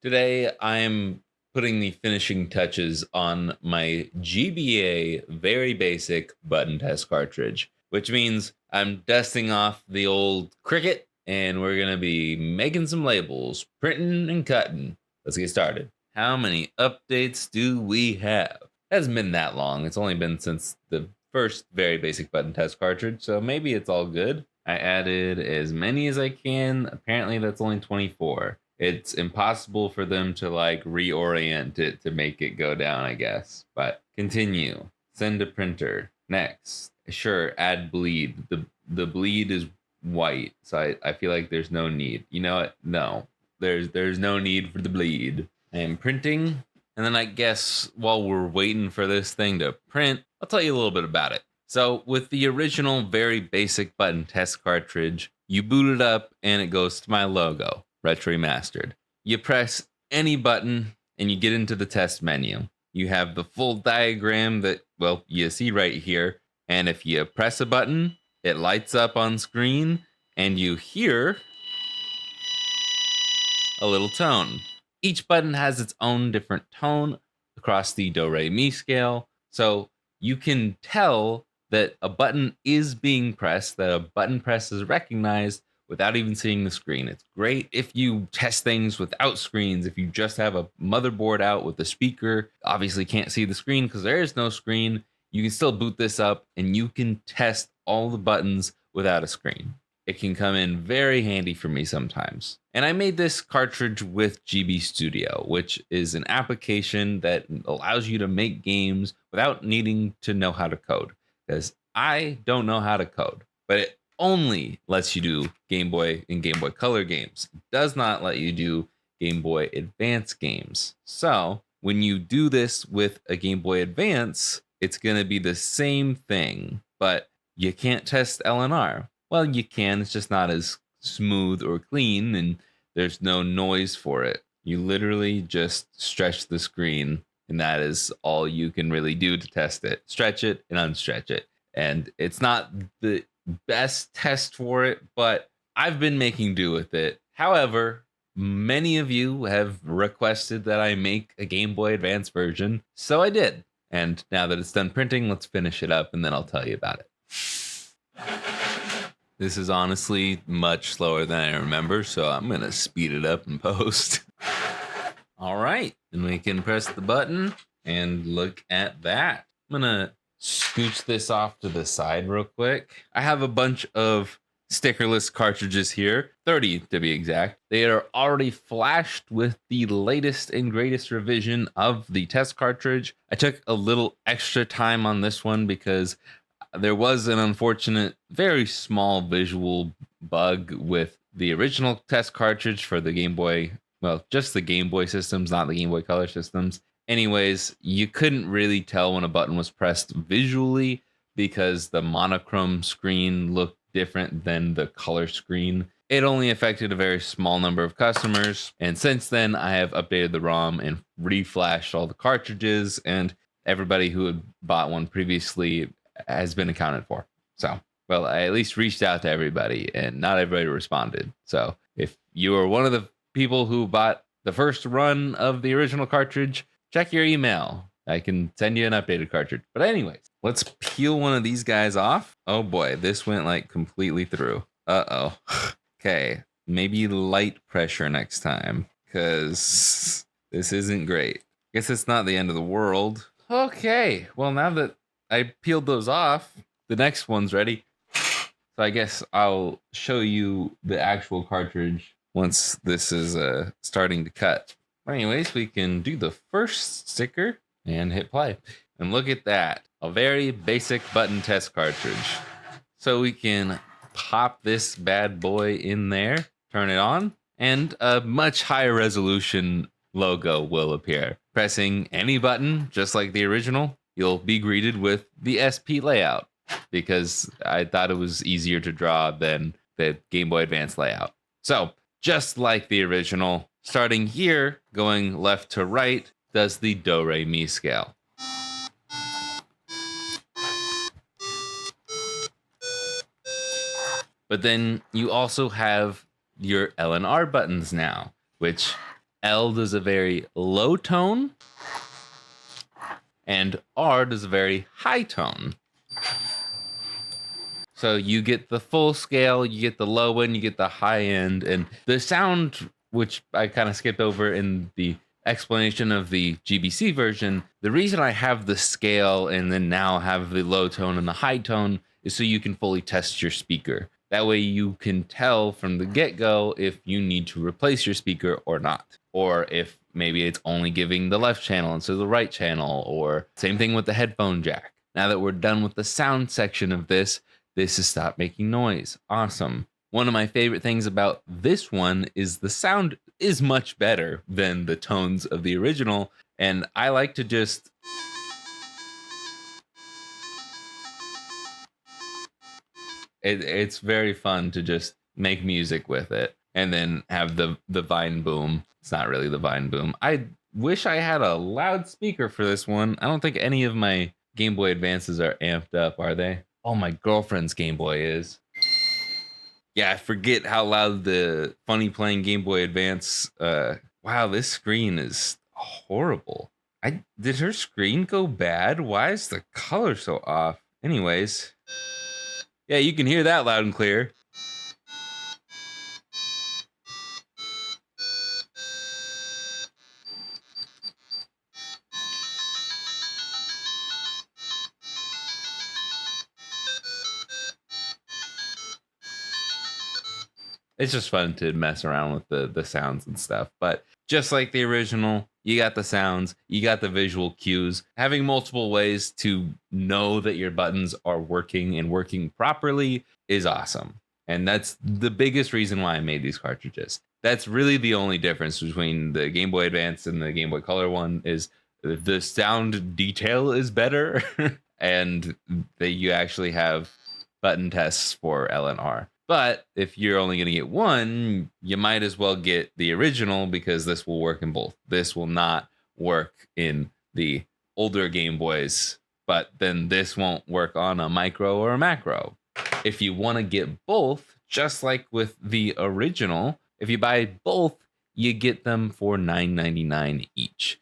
Today, I'm putting the finishing touches on my GBA very basic button test cartridge, which means I'm dusting off the old Cricut and we're going to be making some labels, printing and cutting. Let's get started. How many updates do we have? It hasn't been that long. It's only been since the first very basic button test cartridge, so maybe it's all good. I added as many as I can. Apparently, that's only 24. It's impossible for them to like reorient it to make it go down, I guess. But continue. Send to printer. Next. Sure, add bleed. The bleed is white, so I feel like there's no need. You know what? No. There's no need for the bleed. I am printing, and then I guess while we're waiting for this thing to print, I'll tell you a little bit about it. So with the original very basic button test cartridge, you boot it up and it goes to my logo, Retro Remastered. You press any button and you get into the test menu. You have the full diagram that, well, you see right here. And if you press a button, it lights up on screen and you hear a little tone. Each button has its own different tone across the do re mi scale. So you can tell that a button is being pressed, that a button press is recognized without even seeing the screen. It's great if you test things without screens. If you just have a motherboard out with a speaker, obviously can't see the screen because there is no screen. You can still boot this up and you can test all the buttons without a screen. It can come in very handy for me sometimes. And I made this cartridge with GB Studio, which is an application that allows you to make games without needing to know how to code. Because I don't know how to code, but it only lets you do Game Boy and Game Boy Color games. It does not let you do Game Boy Advance games. So when you do this with a Game Boy Advance, it's going to be the same thing, but you can't test LNR. Well, you can, it's just not as smooth or clean, and there's no noise for it. You literally just stretch the screen, and that is all you can really do to test it. Stretch it and unstretch it. And it's not the best test for it, but I've been making do with it. However, many of you have requested that I make a Game Boy Advance version, so I did. And now that it's done printing, let's finish it up, and then I'll tell you about it. This is honestly much slower than I remember, so I'm going to speed it up in post. All right, and we can press the button and look at that. I'm going to scooch this off to the side real quick. I have a bunch of stickerless cartridges here, 30 to be exact. They are already flashed with the latest and greatest revision of the test cartridge. I took a little extra time on this one because there was an unfortunate, very small visual bug with the original test cartridge for the Game Boy. Well, just the Game Boy systems, not the Game Boy Color systems. Anyways, you couldn't really tell when a button was pressed visually because the monochrome screen looked different than the color screen. It only affected a very small number of customers. And since then, I have updated the ROM and reflashed all the cartridges, and everybody who had bought one previously has been accounted for. So, well, I at least reached out to everybody and not everybody responded. So if you are one of the people who bought the first run of the original cartridge, check your email. I can send you an updated cartridge. But anyways, let's peel one of these guys off. Oh boy, this went like completely through. Uh-oh. Okay, maybe light pressure next time because this isn't great. Guess it's not the end of the world. Okay, well, now that I peeled those off, the next one's ready. So I guess I'll show you the actual cartridge once this is starting to cut. Anyways, we can do the first sticker and hit play. And look at that, a very basic button test cartridge. So we can pop this bad boy in there, turn it on, and a much higher resolution logo will appear. Pressing any button, just like the original, you'll be greeted with the SP layout because I thought it was easier to draw than the Game Boy Advance layout. So just like the original, starting here, going left to right, does the do re mi scale. But then you also have your LNR buttons now, which L does a very low tone, and R does a very high tone. So you get the full scale, you get the low end, you get the high end, and the sound, which I kind of skipped over in the explanation of the GBC version. The reason I have the scale and then now have the low tone and the high tone is so you can fully test your speaker. That way you can tell from the get-go if you need to replace your speaker or not, or if maybe it's only giving the left channel instead of the right channel, or same thing with the headphone jack. Now that we're done with the sound section of this is stop making noise. Awesome. One of my favorite things about this one is the sound is much better than the tones of the original. And I like to just it's very fun to just make music with it and then have the Vine Boom. It's not really the Vine Boom. I wish I had a loudspeaker for this one. I don't think any of my Game Boy Advances are amped up, are they? Oh, my girlfriend's Game Boy is. Yeah, I forget how loud the Funny Playing Game Boy Advance. Wow, this screen is horrible. Did her screen go bad? Why is the color so off? Anyways, yeah, you can hear that loud and clear. It's just fun to mess around with the sounds and stuff. But just like the original, you got the sounds, you got the visual cues. Having multiple ways to know that your buttons are working and working properly is awesome. And that's the biggest reason why I made these cartridges. That's really the only difference between the Game Boy Advance and the Game Boy Color one is the sound detail is better and that you actually have button tests for L and R. But if you're only going to get one, you might as well get the original because this will work in both. This will not work in the older Game Boys, but then this won't work on a micro or a macro. If you want to get both, just like with the original, if you buy both, you get them for $9.99 each.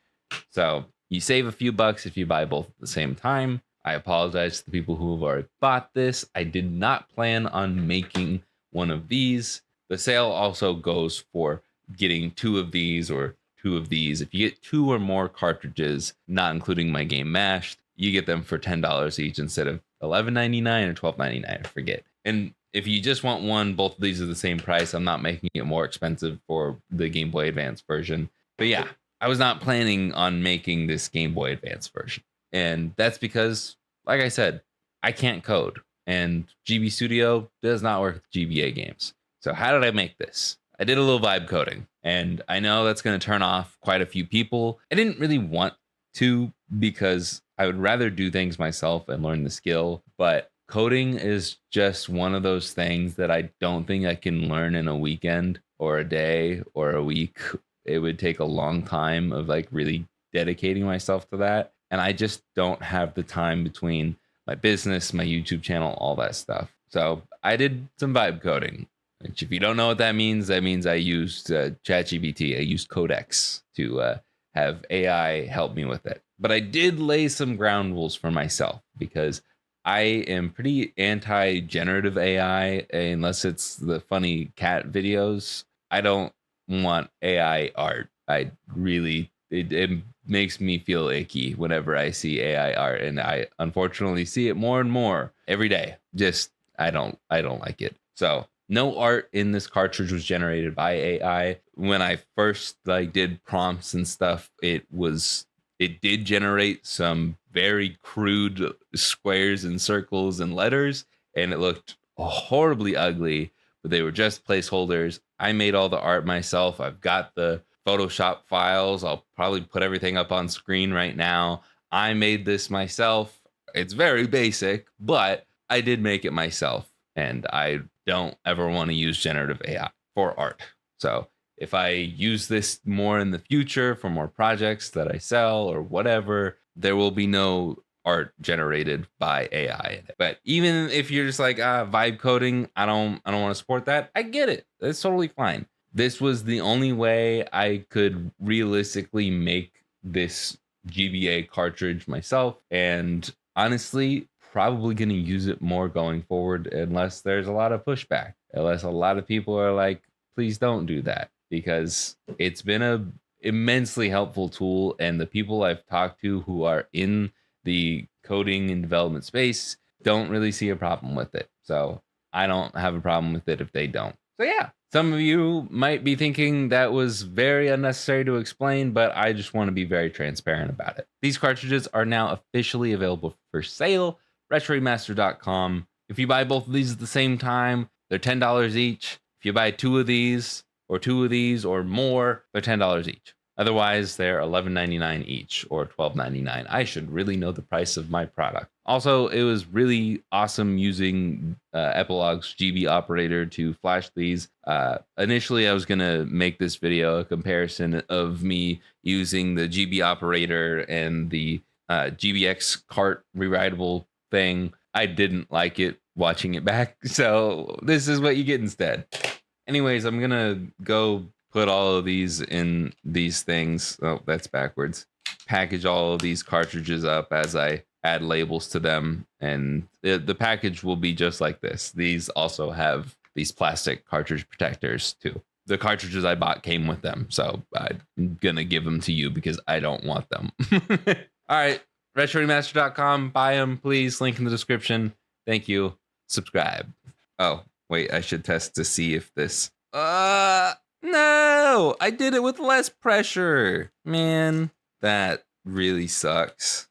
So you save a few bucks if you buy both at the same time. I apologize to the people who have already bought this. I did not plan on making one of these. The sale also goes for getting two of these or two of these. If you get two or more cartridges, not including my game Mashed, you get them for $10 each instead of $11.99 or $12.99. I forget. And if you just want one, both of these are the same price. I'm not making it more expensive for the Game Boy Advance version. But yeah, I was not planning on making this Game Boy Advance version. And that's because, like I said, I can't code. And GB Studio does not work with GBA games. So how did I make this? I did a little vibe coding. And I know that's going to turn off quite a few people. I didn't really want to because I would rather do things myself and learn the skill. But coding is just one of those things that I don't think I can learn in a weekend or a day or a week. It would take a long time of like really dedicating myself to that. And I just don't have the time between my business, my YouTube channel, all that stuff. So I did some vibe coding, which if you don't know what that means I used ChatGPT. I used Codex to have AI help me with it. But I did lay some ground rules for myself because I am pretty anti-generative AI unless it's the funny cat videos. I don't want AI art. I really it makes me feel icky whenever I see AI art, and I unfortunately see it more and more every day. Just I don't like it. So no art in this cartridge was generated by AI. When I first did prompts and stuff, it did generate some very crude squares and circles and letters, and it looked horribly ugly, but they were just placeholders. I made all the art myself. I've got the Photoshop files. I'll probably put everything up on screen right now. I made this myself. It's very basic, but I did make it myself, and I don't ever want to use generative AI for art. So if I use this more in the future for more projects that I sell or whatever, there will be no art generated by AI. But even if you're just like vibe coding, I don't want to support that. I get it. That's totally fine. this was the only way I could realistically make this GBA cartridge myself. And honestly, probably going to use it more going forward unless there's a lot of pushback, unless a lot of people are like, please don't do that, because it's been a immensely helpful tool. And the people I've talked to who are in the coding and development space don't really see a problem with it. So I don't have a problem with it if they don't. So yeah, some of you might be thinking that was very unnecessary to explain, but I just want to be very transparent about it. These cartridges are now officially available for sale, retroremaster.com. If you buy both of these at the same time, they're $10 each. If you buy two of these or more, they're $10 each. Otherwise, they're $11.99 each or $12.99. I should really know the price of my product. Also, it was really awesome using Epilog's GB operator to flash these. Initially, I was going to make this video a comparison of me using the GB operator and the GBX cart rewritable thing. I didn't like it watching it back, so this is what you get instead. Anyways, I'm going to go put all of these in these things. Oh, that's backwards. Package all of these cartridges up as I add labels to them. And the package will be just like this. These also have these plastic cartridge protectors too. The cartridges I bought came with them. So I'm going to give them to you because I don't want them. All right. RetroRemaster.com. Buy them, please. Link in the description. Thank you. Subscribe. Oh, wait. I should test to see if this... No, I did it with less pressure. Man, that really sucks.